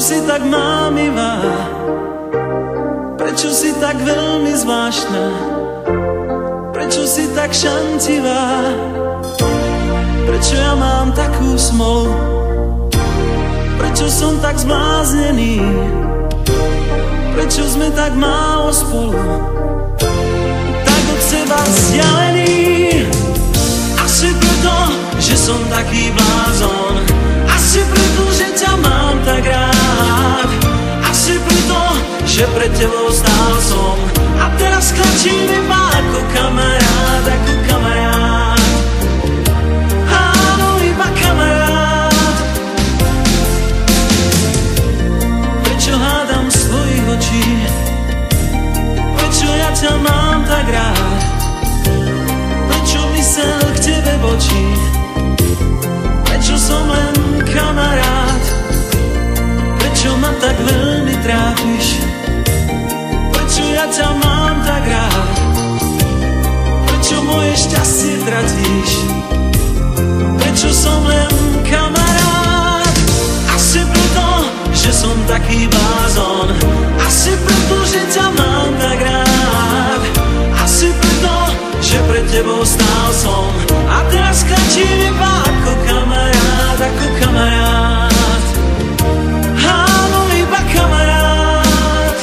si tak mámivá? Prečo si tak veľmi zvláštna? Prečo si tak šantivá? Prečo ja mám takú smolu? Prečo som tak zbláznený? Prečo sme tak málo spolu? Tak od seba vzdialený. Asi preto, že som taký blázon. Asi preto, že ťa mám tak rád. Asi preto, že pred tebou stál som. A teraz klačím iba ako kamarát, ako kamarát. Áno, iba kamarát. Prečo hádam svojich očí? Prečo ja ťa mám tak rád? Prečo mysel k tebe bočí? Prečo som len kamarát? Prečo ma tak veľmi trápiš? Prečo ja ťa mám tak rád? Prečo moje šťastie tratíš? Prečo som len kamarát? Asi preto, že som taký blázon. Asi preto, že ťa mám tak rád. Asi preto, že pred tebou stál som. A teraz klačím iba ako kamarát, ako kamarát. Áno, iba kamarát,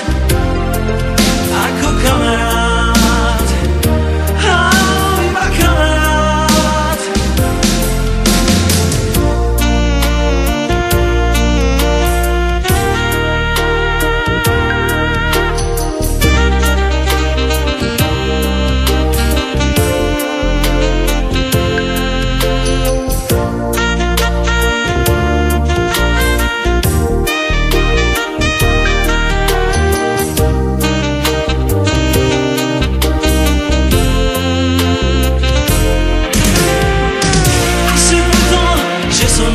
ako kamarát. Áno, iba kamarát.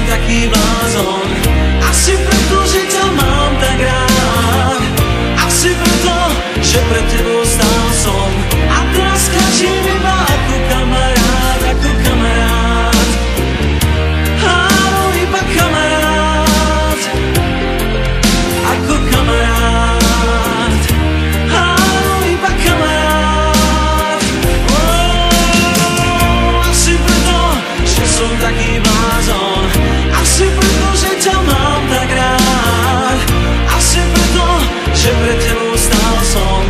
Taký blázon. Asi preto, že ťa mám tak rád. Asi preto, že pred tebou stál som. A teraz klačím iba ako kamarát, ako kamarát. Áno, iba kamarát, ako kamarát. Áno, iba kamarát. Asi preto, že som taký blázon. Asi preto, že ťa mám tak rád. Asi preto, že pred tebou stál som.